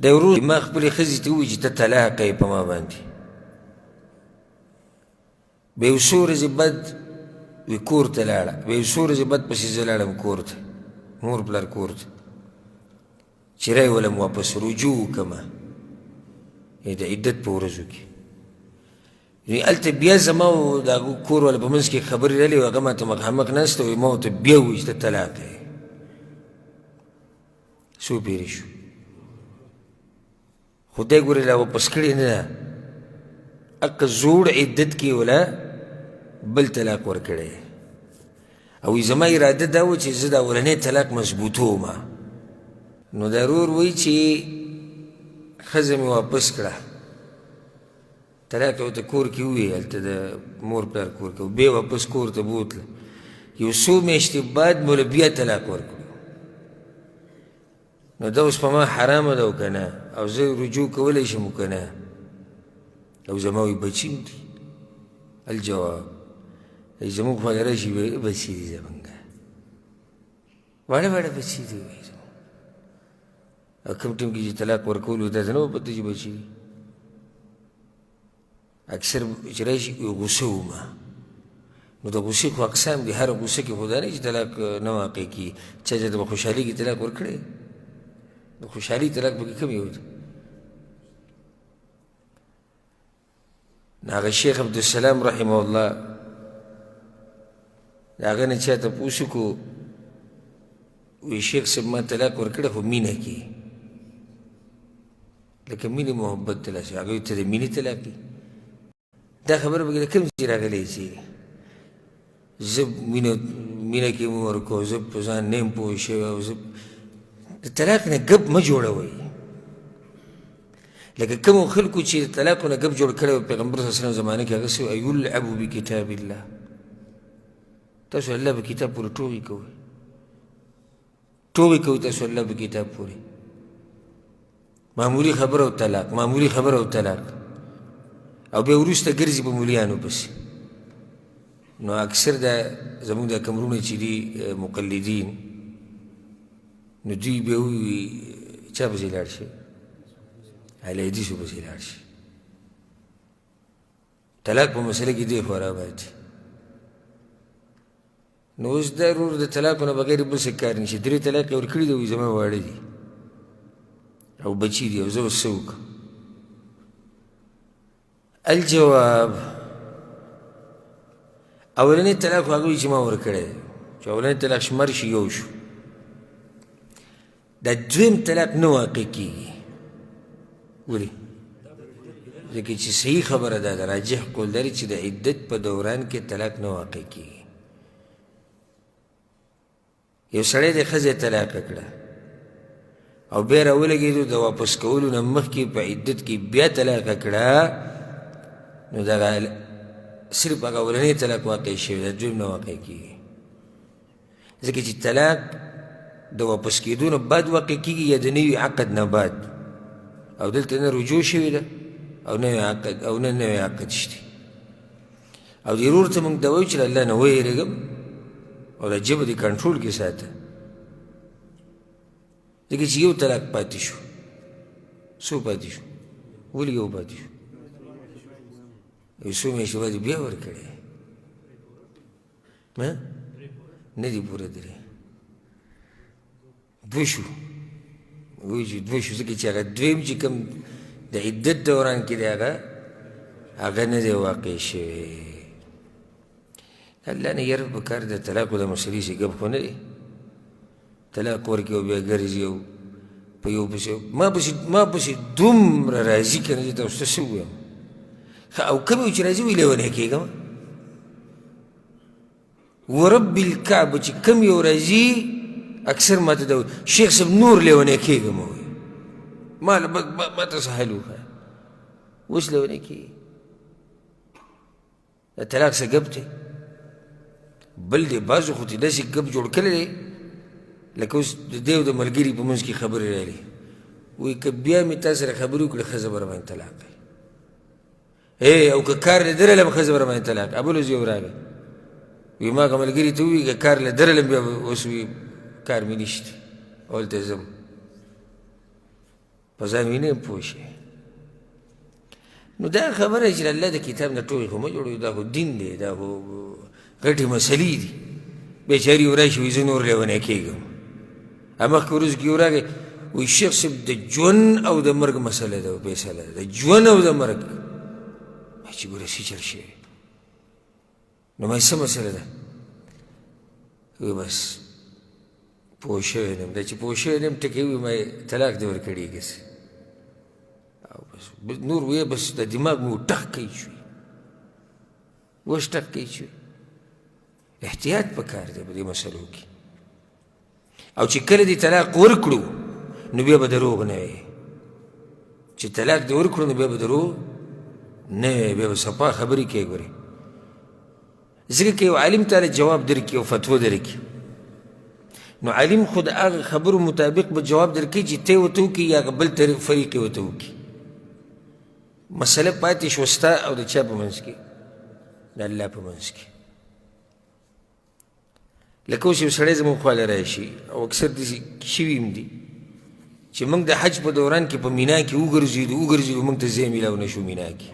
د ورور ما خپلې ښځې ته ووایي چې ته طلاقه یې په ما باندې بیا یو څو ورځې بعد وی کور ته لاړه بیا یو څو ورځې بعد پسې زه لاړم کور ته مور پلار کور ته چې رایولم واپس رجوع وکړمه د عدت په ورځو کې هلته بیا زما او د هغو کور والا په منځ کې خبرې رالې و هغه ماته مخامخ ناسته وایي ما ورته بیا ووایي چې ته طلاقه یې څو پیرې شو خدای ګورې لا واپس کړې نه ده هغه زوړ عدت کې ولا بل طلاق ورکړی او زما اراده دا و چې زه د اولنی طلاق مضبوطوم نو دا ورور وایي چې ښځه مې واپس کړه طلاق یې ورته کور کې ووایي هلته د مور پلار کور کې بیا واپس کور ته بوتله یو څو میاشتې بعد موله بیا طلاق ورکړو نو دا اوس په ما حرامه ده او که نه او زه رجوع کولی شم او که نه او زما وایي بچي م دي الجواب زموږ خواله راشي بچي دي زمونږ واړه واړه بچي دي وایي زمونږ او کوم ټیم کې چې طلاق ورکولو دا ته نه به پته چې بچي دي اکثر چې راشي غوسه ومه نو د غوسې خو اقسام دي هره غوسه کې خو دا نه چې طلاق نه واقع کي چا چاته به خوشحالي کې طلاق ورکړی د خوشحالي طلاق پکې کم یو دی هغه شیخ عبدالسلام رحمه الله د هغه نه چا تپوس وکړو وایي شیخ صاحب ما طلاق ورکړی خو مینه کې لکه مینې محبت تلاسي هغه وایي ته د مینې طلاق یې دا خبره پکې د کوم ځای راغلی چې زه مینه کې مو ورکوم زه په ځان نه یم پوه شوی او زه د طلاق نه ګپ مه جوړوئ لکه کومو خلکو چې د طلاقو نه ګپ جوړ کړی و پیغمبر صلی الله علیه وسلم زمانه کې هغه څه یلعبو بکتاب الله تاسو الله په کتاب پورې ټوغې کوئ ټوغې کوئ تاسو الله په کتاب پورې معمولي خبره او طلاق معمولي خبره او طلاق او بیا وروسته ګرځي په مولیانو پسې نو اکثر دا زموږ دا کمرونه چې دي مقلدین نو دوی بیا ووایي چا پسې لاړ شي اهل حدیثو پسې لاړ شي طلاق په مسله کې دی خورا باید نو اوس دا ورور د طلاقو نه بغیر بل څه کار نشي درې طلاق یې ورکړي دي وایي زما واړه دي او بچي دي او زه اوس څه وکړم الجواب اولنی طلاق خو هغه وایي چې ما ورکړی دی چې اولنی طلاق شمار شي یو شو دا دویم طلاق نه واقع کېږي ولې ځکه چې صحیح خبره دا ده راجح قول لري چې د عدت په دوران کې طلاق نه واقع کېږي یو سړی د ښځې طلاقه کړه او بیا راولګېدو د واپس کولو نه مخکې په عدت کې بیا طلاقه کړه نو دغه صرف هغه اولنی طلاق واقع شوی دا دویم نه واقع کېږي ځکه چې طلاق د واپس کېدو نه بعد واقع کېږي یا د نوي عقد نه بعد او دلته نه رجوع شوې ده او نه نوی عقد شته او دې ورور ته موږ دا وایو چې له الله نه ویرېږم او دا ژبه دې کنټرول کې ساته ځکه چې یو طلاق پاتې شو څو پاتې شو ولې یو پاتې شو یو څو میاشتې بعد بیا ورکړی نه دي پوره درې دوه شو وایي چې دوه شو ځکه چې هغه دویم چې کوم د عدت دوران کې دی هغه نه دی واقع شوی الله نه یره پکار د طلاقو د مسلې چې ګپ خو نه دی طلاق ورکړي او بیا ګرځي او په یو پسې ما پسې دومره راځي که نه چې تاسو ته څه ووایم او کوم یو چې راځي ویې لیونی کېږم ورب الکعبه چې کوم یو راځي اکثر ما ته دا وایي شیخ صاحب نور لیونی کېږم وایي ما ته څه حل وښایه اوس لیونی کېږي د طلاق څه ګپ دی بل دی بعضو خو ته داسې ګپ جوړ کړی دی لکه اوس د دی او د ملګري په منځ کې خبرې رالي وایي که بیا مې تا سره خبرې وکړې ښځه به راباندې طلاق کوي او که کار له درلم ښځه به راباندې طلاق ابل اوس یو راغی وایي ما که ملګري ته ووایي که کار له درلم بیا اوس وایي کار مې نشته هلته ځم په ځان وینې پوه شي. نو دا خبره چې الله د کتاب نه ټوکې خو مه جوړوي، دا خو دین دی، دا خو غټې مسلې دي. بېچاري یو راشي وایي زه نور لیونی کېږم. مخکې ورځو کې یو راغی وایي شیخ صاحب د ژوند او د مرګ مسله ده، فیصله ده، د ژوند او د مرګ. چې ګوره څه چل شوی. نو ما څه مسله ده؟ وایي بس پوه شوی یم. دا چې پوه شوی یم ټکې وایي ما طلاق دې ورکړي هسې. او بس نور وایي بس د دماغ مې ټک کوي شوي، اوس ټک کوي شوي. احتیاط پکار دی په دې مسلو کې. او چې کله دې طلاق ورکړو نو بیا به دروغ نه وي. چې طلاق دې ورکړو نو بیا به دروغ نه وي، بیا به صفا خبرې کوي. ګورې ځکه که یو عالم تعالی جواب درکړي او فتوا درکړي، نو عالم خو د هغه خبرو مطابق به جواب درکړي چې ته یې ورته وکړي یا بل فریق یې ورته وکړي. مسله پاتې شوه ستا او د چا په منځ کې؟ د الله په منځ کې. لکه اوس یو سړی زموږ خواله راشي او اکثر داسې شوي هم دي چې موږ د حج په دوران کې په مینا کې وګرځېدو موږ ته ځای میلاو نه شو مینا کې.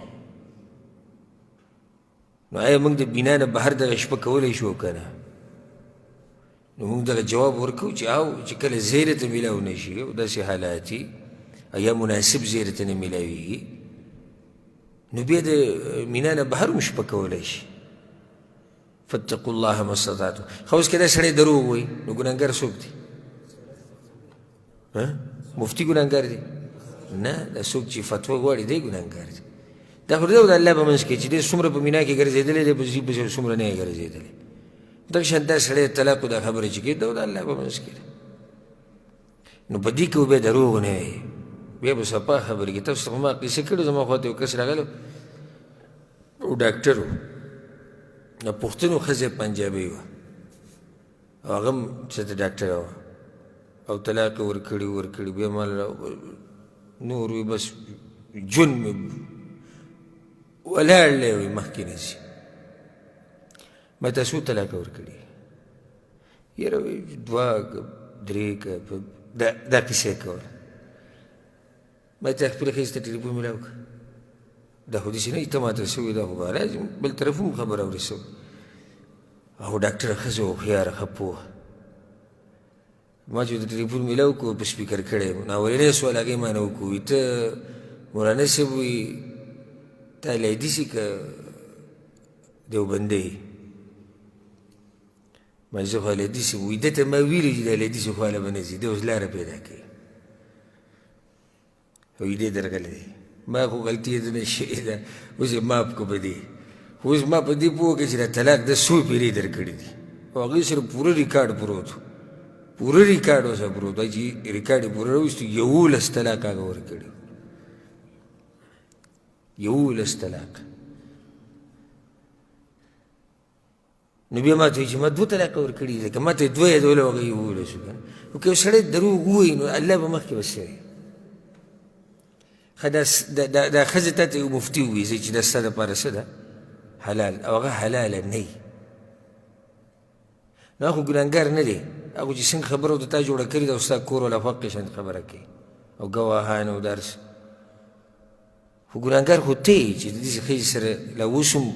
نو آیا موږ د مینا نه بهر دغه شپه کولی شو که نه؟ نو موږ دغه جواب ورکوو چې او چې کله ځای راته میلاو نه شي او داسې حالات او یا مناسب ځای راته نه میلاویږي، نو بیا د مینا نه بهر هم شپه کولی شي. فاتقوا الله ما استطعتم. خو اوس که دا سړی دروغ وایي نو ګناهګار څوک دی؟ مفتي ګناهګار دی؟ نه، دا څوک چې فتوا غواړي دی ګناهګار دی. دا خو دی د الله په منځ کې چې دی څومره په مینا کې ګرځېدلی دی، په ځي پسې څومره نه یې ګرځېدلی. دغه شان دا سړی طلاق دا خبره چې کوي دا د الله په منځ کې دی. نو په دې کې بیا دروغ نه وي، بیا به صفا خبرې کوي. تاسو ته خو ما قصه کړې، زما خوا ته یو کس راغلی او ډاکټر و، د پښتنو ښځه پنجابۍ وه او هغه هم څه ډاکټره وه او طلاق یې ورکړي. بیا ما نور وي بس ژوند مې ولاړ دی وایي مخکې نه ځي. ما تاسو طلاق ورکړي؟ یاره وایي دوه درې دا کیسې کوله. ما ته خپلې ښځې ته ټلیفون میلاو کړه، دا خو داسې نه وي ته ماته څه وایي، دا خو به راځي بل طرف هم خبره اورې څه وایي. او ډاکټره ښځه هوښیاره ښه پوهه. ما چې د ټلیفون میلاو کړو په سپیکر کړی یم، اولنی سوال هغې ما نه وکړو، وایي ته مولانا صاحب وایي تا لیدي سي که دیوبندی؟ ما زه خو لیدي سي. وایي ده ته ما ویلي چې دا لیدي سي خواله به نه ځي، دی اوس لاره پیدا کوي. وایي دی درغلی دی. ما خو غلطي یې نه شوې ده، اوس یې معاف کړو په دې. خو اوس ما په دې پوه کړه چې دا طلاق ده څو پیرې درکړي دي او هغې سره پوره ریکارډ پروت و، پوره ریکارډ ورسره پروت و چې ریکارډ یې پوره راویستو. 11 طلاق هغه ورکړي، 11 طلاق. نو بیا ما ته وایي چې ما 2 طلاق ورکړي دي، که ما ته یې 2 یادولی هغه 11 شو که نه. نو که یو سړی دروغ ووایي نو الله به مخکې بس شوی. دا ښځې تا ته یو مفتي ووایي چې دا ستا دپاره څه ده؟ حلال، او هغه حلاله نه وي. نو هغه خو ګناهګار نه دی، هغه چې څنګه خبره ورته تا جوړه کړې ده او ستا کور والا حق شان خبره کوي او ګواهان او درس. خو ګناهګار خو ته یې چې د داسې ښځې سره لا اوس هم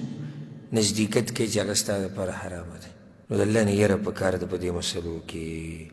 نزدېکت کوي چې هغه ستا دپاره حرامه ده. نو د الله نه یره پکار ده په دې مسلو کې.